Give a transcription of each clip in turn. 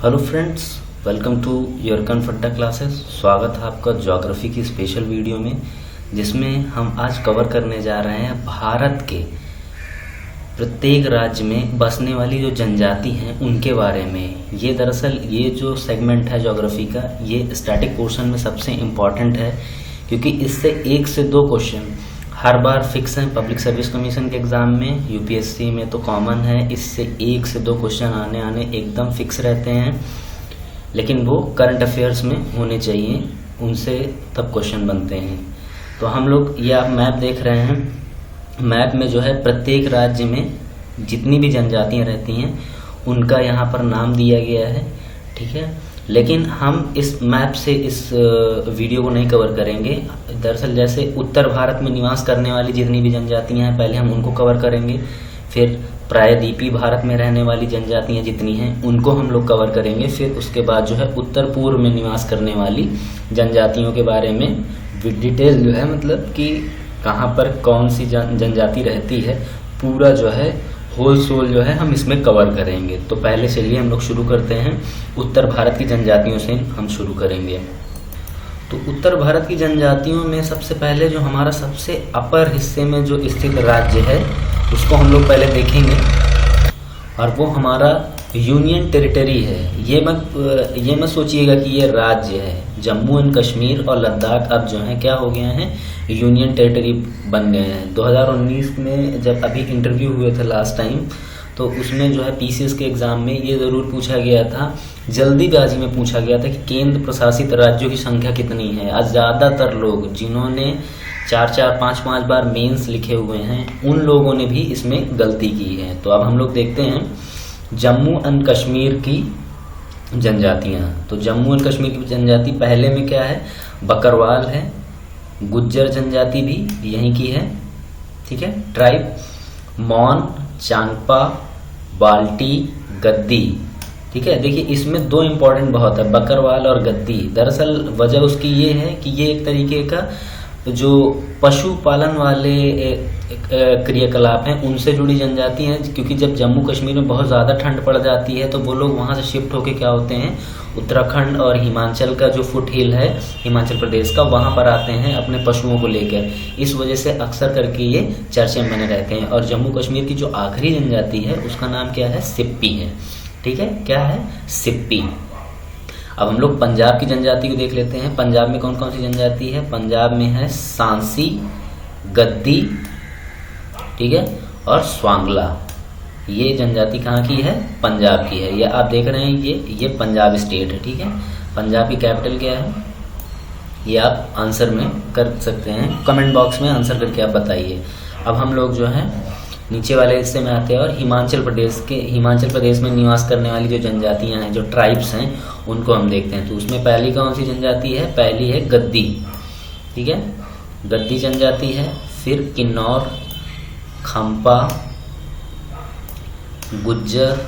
Hello friends, welcome to your Comforta classes. स्वागत है आपका ज्योग्राफी की स्पेशल वीडियो में, जिसमें हम आज कवर करने जा रहे हैं भारत के प्रत्येक राज्य में बसने वाली जो जनजाति हैं उनके बारे में। ये दरअसल ये जो सेगमेंट है ज्योग्राफी का, ये स्टैटिक पोर्शन में सबसे इम्पॉर्टेंट है, क्योंकि इससे 1 से 2 क्वेश्चन हर बार फिक्स हैं। पब्लिक सर्विस कमीशन के एग्ज़ाम में, यूपीएससी में तो कॉमन है, इससे 1 से 2 क्वेश्चन आने एकदम फिक्स रहते हैं, लेकिन वो करंट अफेयर्स में होने चाहिए, उनसे तब क्वेश्चन बनते हैं। तो हम लोग ये आप मैप देख रहे हैं, मैप में जो है प्रत्येक राज्य में जितनी भी जनजातियाँ रहती हैं उनका यहाँ पर नाम दिया गया है, ठीक है। लेकिन हम इस मैप से इस वीडियो को नहीं कवर करेंगे। दरअसल जैसे उत्तर भारत में निवास करने वाली जितनी भी जनजातियां हैं पहले हम उनको कवर करेंगे, फिर प्रायद्वीपीय भारत में रहने वाली जनजातियां जितनी हैं उनको हम लोग कवर करेंगे, फिर उसके बाद जो है उत्तर पूर्व में निवास करने वाली जनजातियों के बारे में डिटेल जो है, मतलब कि कहाँ पर कौन सी जनजाति रहती है, पूरा जो है होल सोल जो है हम इसमें कवर करेंगे। तो पहले चलिए हम लोग शुरू करते हैं, उत्तर भारत की जनजातियों से हम शुरू करेंगे। तो उत्तर भारत की जनजातियों में सबसे पहले जो हमारा सबसे अपर हिस्से में जो स्थित राज्य है उसको हम लोग पहले देखेंगे, और वो हमारा यूनियन टेरिटरी है। ये मत सोचिएगा कि ये राज्य है। जम्मू एंड कश्मीर और लद्दाख अब जो है क्या हो गए हैं, यूनियन टेरिटरी बन गए हैं। 2019 में जब अभी इंटरव्यू हुए थे लास्ट टाइम, तो उसमें जो है पीसीएस के एग्ज़ाम में ये ज़रूर पूछा गया था, जल्दीबाजी में पूछा गया था कि केंद्र प्रशासित राज्यों की संख्या कितनी है। आज ज़्यादातर लोग जिन्होंने 4-4, 5-5 बार मेंस लिखे हुए हैं उन लोगों ने भी इसमें गलती की है। तो अब हम लोग देखते हैं जम्मू एंड कश्मीर की जनजातियाँ। तो जम्मू एंड कश्मीर की जनजाति पहले में क्या है, बकरवाल है, गुज्जर जनजाति भी यहीं की है, ठीक है। ट्राइब मौन, चांगपा, बाल्टी, गद्दी, ठीक है। देखिए इसमें 2 इम्पॉर्टेंट बहुत है, बकरवाल और गद्दी। दरअसल वजह उसकी ये है कि ये एक तरीके का जो पशुपालन वाले क्रियाकलाप हैं उनसे जुड़ी जनजाति हैं, क्योंकि जब जम्मू कश्मीर में बहुत ज़्यादा ठंड पड़ जाती है तो वो लोग वहाँ से शिफ्ट होके क्या होते हैं, उत्तराखंड और हिमाचल का जो फुट हिल है हिमाचल प्रदेश का, वहाँ पर आते हैं अपने पशुओं को लेकर। इस वजह से अक्सर करके ये चर्चे में बने रहते हैं। और जम्मू कश्मीर की जो आखिरी जनजाति है उसका नाम क्या है, सिप्पी है, ठीक है। क्या है, सिप्पी। अब हम लोग पंजाब की जनजाति को देख लेते हैं। पंजाब में कौन कौन सी जनजाति है, पंजाब में है सांसी, गद्दी, ठीक है, और स्वांगला। ये जनजाति कहाँ की है, पंजाब की है। ये आप देख रहे हैं, ये पंजाब स्टेट है, ठीक है। पंजाब की कैपिटल क्या है, ये आप आंसर में कर सकते हैं, कमेंट बॉक्स में आंसर करके आप बताइए। अब हम लोग जो है नीचे वाले हिस्से में आते हैं और हिमाचल प्रदेश में निवास करने वाली जो जनजातियां हैं, जो ट्राइब्स हैं, उनको हम देखते हैं। तो उसमें पहली कौन सी जनजाति है, पहली है गद्दी, ठीक है, गद्दी जनजाति है। फिर किन्नौर, खम्पा, गुज्जर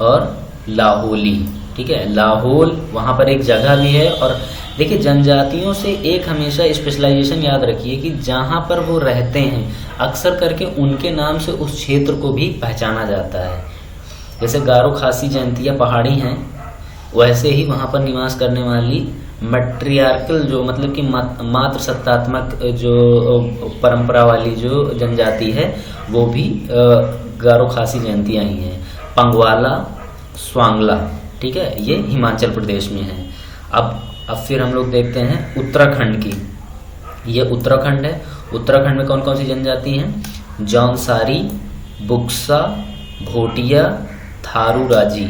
और लाहौली, ठीक है। लाहौल वहाँ पर एक जगह भी है। और देखिए जनजातियों से एक हमेशा स्पेशलाइजेशन याद रखिए कि जहाँ पर वो रहते हैं अक्सर करके उनके नाम से उस क्षेत्र को भी पहचाना जाता है। जैसे गारो खासी जयंतिया पहाड़ी हैं, वैसे ही वहाँ पर निवास करने वाली मैट्रियार्कल जो मतलब कि मात्र सत्तात्मक जो परंपरा वाली जो जनजाति है वो भी गारो खासी जयंतियाँ ही हैं। पंगवाला, स्वांगला, ठीक है, ये हिमाचल प्रदेश में है। अब फिर हम लोग देखते हैं उत्तराखंड की। ये उत्तराखंड है। उत्तराखंड में कौन कौन सी जनजाति हैं, जौनसारी, बुक्सा, भोटिया, थारू राजी,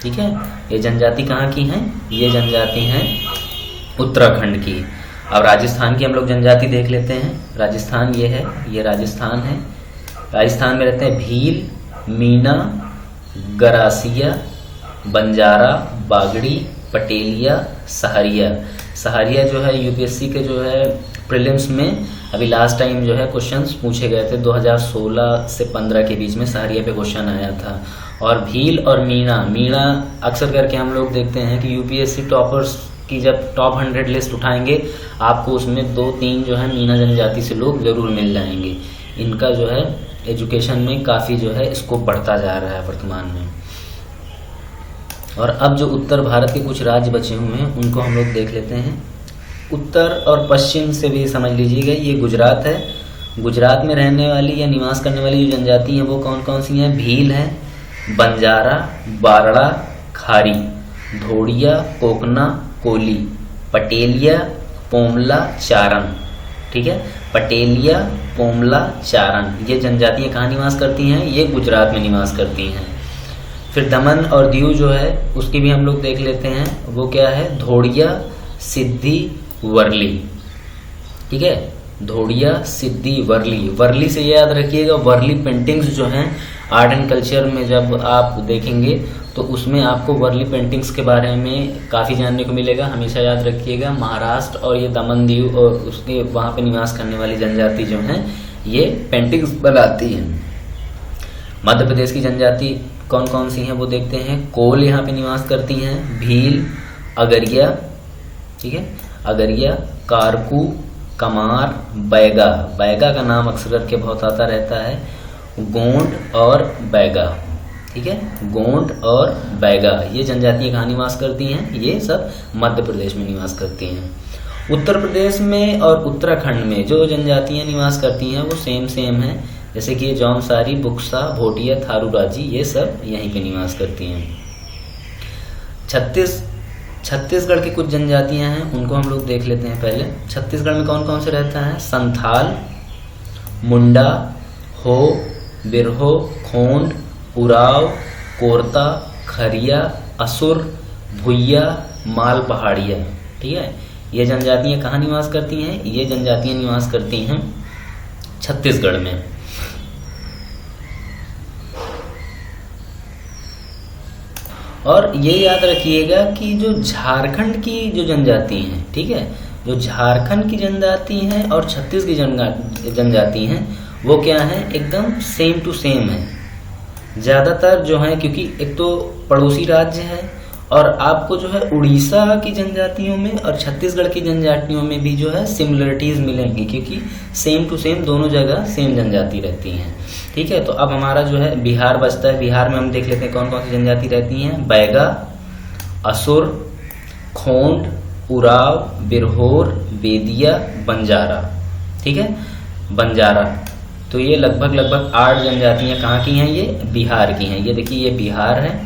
ठीक है। ये जनजाति कहाँ की हैं, ये जनजाति हैं उत्तराखंड की। अब राजस्थान की हम लोग जनजाति देख लेते हैं। राजस्थान ये है, ये राजस्थान है। राजस्थान में रहते हैं भील, मीना, गरासिया, बंजारा, बागड़ी, पटेलिया, सहारिया जो है यूपीएससी के जो है प्रीलिम्स में अभी लास्ट टाइम जो है क्वेश्चंस पूछे गए थे 2016 से 15 के बीच में सहारिया पे क्वेश्चन आया था। और भील और मीणा अक्सर करके हम लोग देखते हैं कि यूपीएससी टॉपर्स की जब टॉप 100 लिस्ट उठाएंगे आपको उसमें 2-3 जो है मीणा जनजाति से लोग जरूर मिल जाएंगे। इनका जो है एजुकेशन में काफ़ी जो है स्कोप बढ़ता जा रहा है वर्तमान में। और अब जो उत्तर भारत के कुछ राज्य बचे हुए हैं उनको हम लोग देख लेते हैं। उत्तर और पश्चिम से भी समझ लीजिएगा, ये गुजरात है। गुजरात में रहने वाली या निवास करने वाली जो जनजाति हैं वो कौन कौन सी हैं? भील है, बंजारा, बारड़ा, खारी, धोड़िया, कोकना, कोली, पटेलिया, पोमला, चारण। ठीक है, पटेलिया, पोमला, चारण, ये जनजातियाँ कहाँ निवास करती हैं? ये गुजरात में निवास करती हैं। फिर दमन और दीव जो है उसकी भी हम लोग देख लेते हैं, वो क्या है? धोड़िया, सिद्धि, वर्ली। ठीक है, धोड़िया, सिद्धि, वर्ली। वर्ली से ये याद रखिएगा, वर्ली पेंटिंग्स जो हैं आर्ट एंड कल्चर में जब आप देखेंगे तो उसमें आपको वर्ली पेंटिंग्स के बारे में काफ़ी जानने को मिलेगा। हमेशा याद रखिएगा, महाराष्ट्र और ये दमन दीव और उसके वहाँ पे निवास करने वाली जनजाति जो हैं ये पेंटिंग्स बनाती हैं। मध्य प्रदेश की जनजाति कौन कौन सी हैं वो देखते हैं। कोल यहाँ पे निवास करती हैं, भील, अगरिया, ठीक है, अगरिया, कारकू, कमार, बैगा। बैगा का नाम अक्सर करके बहुत आता रहता है। गोंड और बैगा। ठीक है, गोंड और बैगा, ये जनजातियाँ कहाँ निवास करती हैं? ये सब मध्य प्रदेश में निवास करती हैं। उत्तर प्रदेश में और उत्तराखंड में जो जनजातियाँ निवास करती हैं वो सेम है, जैसे कि जौनसारी, बुक्सा, भोटिया, थारूराजी, ये सब यहीं पे निवास करती हैं। छत्तीसगढ़ की कुछ जनजातियां हैं उनको हम लोग देख लेते हैं पहले। छत्तीसगढ़ में कौन कौन से रहता है? संथाल, मुंडा, हो, बिरहो, खोंड, उराव, कोरता, खरिया, असुर, भुइया, माल पहाड़िया। ठीक है, ये जनजातियां कहाँ निवास करती हैं? ये जनजातियां निवास करती हैं छत्तीसगढ़ में। और ये याद रखिएगा कि जो झारखंड की जो जनजाति हैं, ठीक है, जो झारखंड की जनजाति हैं और छत्तीसगढ़ की जनजाति हैं वो क्या है? एकदम सेम टू सेम है। ज़्यादातर जो है, क्योंकि एक तो पड़ोसी राज्य है और आपको जो है उड़ीसा की जनजातियों में और छत्तीसगढ़ की जनजातियों में भी जो है सिमिलरिटीज़ मिलेंगी, क्योंकि सेम टू सेम दोनों जगह सेम जनजाति रहती हैं। ठीक है, तो अब हमारा जो है बिहार बचता है। बिहार में हम देख लेते हैं कौन कौन सी जनजाति रहती हैं। बैगा, असुर, खोंड, उराव, बिरहोर, बेदिया, बंजारा। ठीक है, बंजारा। तो ये लगभग 8 जनजातियाँ कहाँ की हैं? ये बिहार की हैं। ये देखिए, ये बिहार है।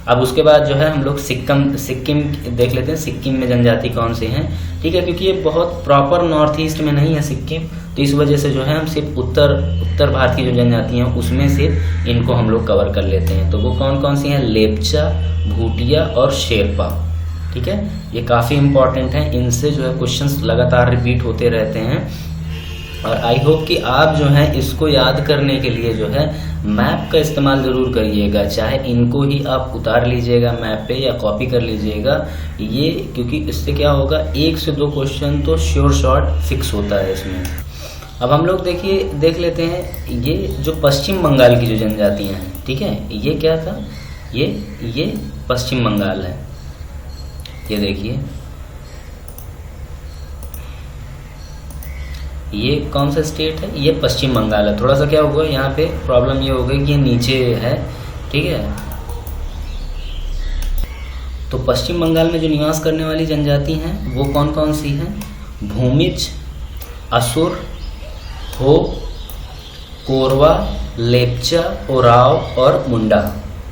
अब उसके बाद जो है हम लोग सिक्किम देख लेते हैं। सिक्किम में जनजाति कौन से हैं? ठीक है, क्योंकि ये बहुत प्रॉपर नॉर्थ ईस्ट में नहीं है सिक्किम, तो इस वजह से जो है हम सिर्फ उत्तर भारत की जो जनजाति हैं उसमें से इनको हम लोग कवर कर लेते हैं। तो वो कौन कौन सी हैं? लेप्चा, भूटिया और शेरपा। ठीक है, ये काफ़ी इंपॉर्टेंट है, इनसे जो है क्वेश्चंस लगातार रिपीट होते रहते हैं। और आई होप कि आप जो है इसको याद करने के लिए जो है मैप का इस्तेमाल ज़रूर करिएगा, चाहे इनको ही आप उतार लीजिएगा मैप पे या कॉपी कर लीजिएगा ये, क्योंकि इससे क्या होगा, 1 से 2 क्वेश्चन तो श्योर शॉट फिक्स होता है इसमें। अब हम लोग देख लेते हैं ये जो पश्चिम बंगाल की जो जनजातियाँ हैं। ठीक है, ये क्या था? ये पश्चिम बंगाल है। ये देखिए, ये कौन सा स्टेट है? ये पश्चिम बंगाल है। थोड़ा सा क्या होगा यहाँ पे प्रॉब्लम ये हो गई कि ये नीचे है। ठीक है, तो पश्चिम बंगाल में जो निवास करने वाली जनजाति हैं वो कौन कौन सी हैं? भूमिज, असुर, हो, कोरवा, लेप्चा, ओराव और मुंडा।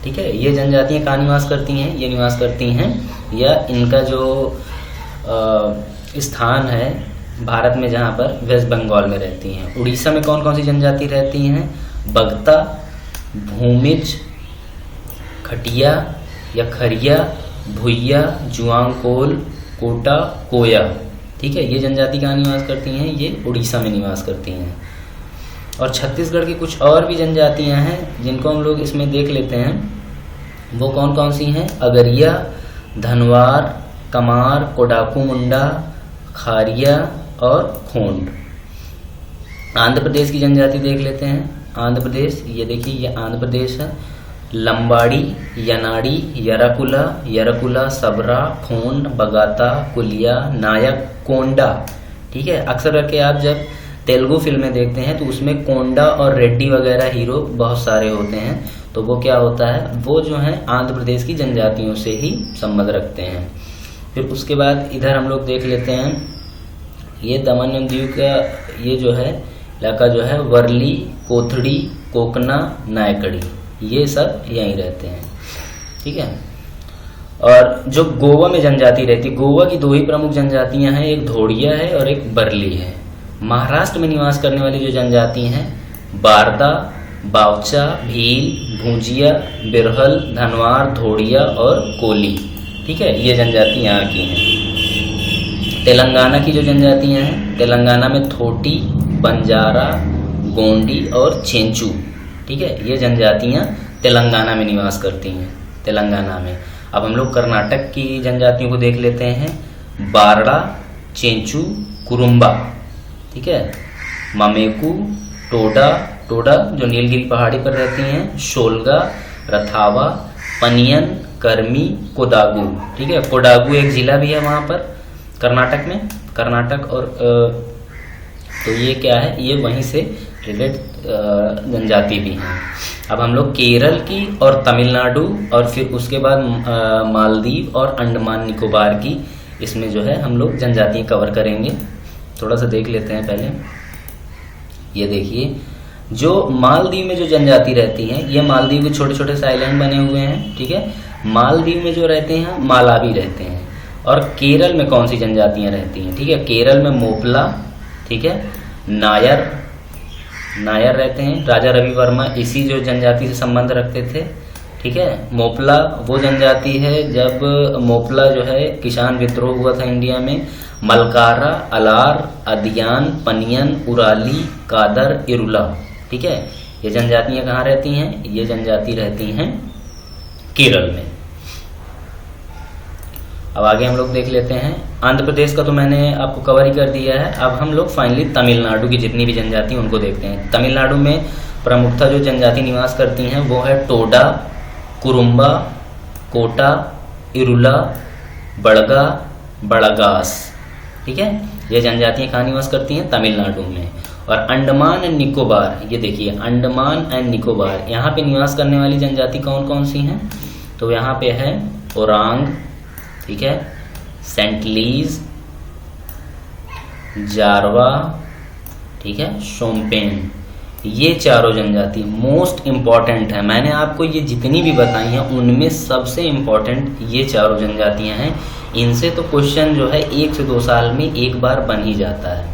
ठीक है, ये जनजातियाँ कहाँ निवास करती हैं? ये निवास करती हैं, या इनका जो स्थान है भारत में जहाँ पर वेस्ट बंगाल में रहती हैं। उड़ीसा में कौन कौन सी जनजाति रहती हैं? बगता, भूमिज, खटिया या खरिया, भुइया, जुआंगकोल, कोटा, कोया। ठीक है, ये जनजाति कहाँ निवास करती हैं? ये उड़ीसा में निवास करती हैं। और छत्तीसगढ़ की कुछ और भी जनजातियाँ हैं जिनको हम लोग इसमें देख लेते हैं। वो कौन कौन सी हैं? अगरिया, धनवार, कमार, कोडाकू मुंडा, खारिया और खोंड। आंध्र प्रदेश की जनजाति देख लेते हैं। आंध्र प्रदेश, ये देखिए, ये आंध्र प्रदेश है। लंबाड़ी, यनाड़ी, यरकुला, सबरा, खोंड, बगाता, कुलिया, नायक, कोंडा। ठीक है, अक्सर करके आप जब तेलुगु फिल्में देखते हैं तो उसमें कोंडा और रेड्डी वगैरह हीरो बहुत सारे होते हैं, तो वो क्या होता है, वो जो है आंध्र प्रदेश की जनजातियों से ही संबंध रखते हैं। फिर उसके बाद इधर हम लोग देख लेते हैं, ये दमन एंड दीव का ये जो है इलाका जो है वर्ली, कोथड़ी, कोकना, नायकड़ी, ये सब यहीं रहते हैं, ठीक है। और जो गोवा में जनजाति रहती है, गोवा की 2 ही प्रमुख जनजातियां हैं, एक धोड़िया है और एक बरली है। महाराष्ट्र में निवास करने वाली जो जनजाति हैं बारदा, बावचा, भील, भूजिया, बिरहल, धनवार, धोड़िया और कोली, ठीक है, ये जनजाति यहाँ की हैं। तेलंगाना की जो जनजातियाँ हैं, तेलंगाना में थोटी, बंजारा, गोंडी और चेंचू, ठीक है, ये जनजातियाँ तेलंगाना में निवास करती हैं, तेलंगाना में। अब हम लोग कर्नाटक की जनजातियों को देख लेते हैं, बारड़ा, चेंचू, कुरुम्बा, ठीक है, ममेकू, टोडा, टोडा जो नीलगिरी पहाड़ी पर रहती हैं, शोलगा, रथावा, पनियन, कर्मी, कोडागू, ठीक है, कोडागू एक जिला भी है वहाँ पर कर्नाटक में, कर्नाटक। और तो ये क्या है, ये वहीं से रिलेट जनजाति भी हैं। अब हम लोग केरल की और तमिलनाडु और फिर उसके बाद मालदीव और अंडमान निकोबार की इसमें जो है हम लोग जनजातियाँ कवर करेंगे। थोड़ा सा देख लेते हैं पहले। ये देखिए, जो मालदीव में जो जनजाति रहती हैं, ये मालदीव के छोटे छोटे से आइलैंड बने हुए हैं, ठीक है। मालदीव में जो रहते हैं मालावी रहते हैं। और केरल में कौन सी जनजातियां रहती हैं, ठीक है, केरल में मोपला, ठीक है, नायर, नायर रहते हैं। राजा रवि वर्मा इसी जो जनजाति से संबंध रखते थे, ठीक है। मोपला वो जनजाति है जब मोपला जो है किसान विद्रोह हुआ था इंडिया में। मलकारा, अलार, अदियान, पनियन, उराली, कादर, इरुला, ठीक है, ये जनजातियां कहाँ रहती हैं, ये जनजाति रहती हैं केरल में। अब आगे हम लोग देख लेते हैं, आंध्र प्रदेश का तो मैंने आपको कवर ही कर दिया है। अब हम लोग फाइनली तमिलनाडु की जितनी भी जनजाति उनको देखते हैं। तमिलनाडु में प्रमुखता जो जनजाति निवास करती हैं वो है टोडा, कुरुम्बा, कोटा, इरुला, बड़गा, बड़गास, ठीक है, ये जनजातियां कहाँ निवास करती हैं, तमिलनाडु में। और अंडमान एंड निकोबार, ये देखिए अंडमान एंड निकोबार, यहाँ पे निवास करने वाली जनजाति कौन कौन सी हैं, तो यहाँ पे है ओरांग, ठीक है, सेंटलीज, जारवा, ठीक है, शोम्पेन, ये चारों जनजाति मोस्ट इम्पॉर्टेंट है। मैंने आपको ये जितनी भी बताई हैं उनमें सबसे इम्पॉर्टेंट ये चारों जनजातियां हैं। इनसे तो क्वेश्चन जो है 1 से 2 साल में एक बार बन ही जाता है।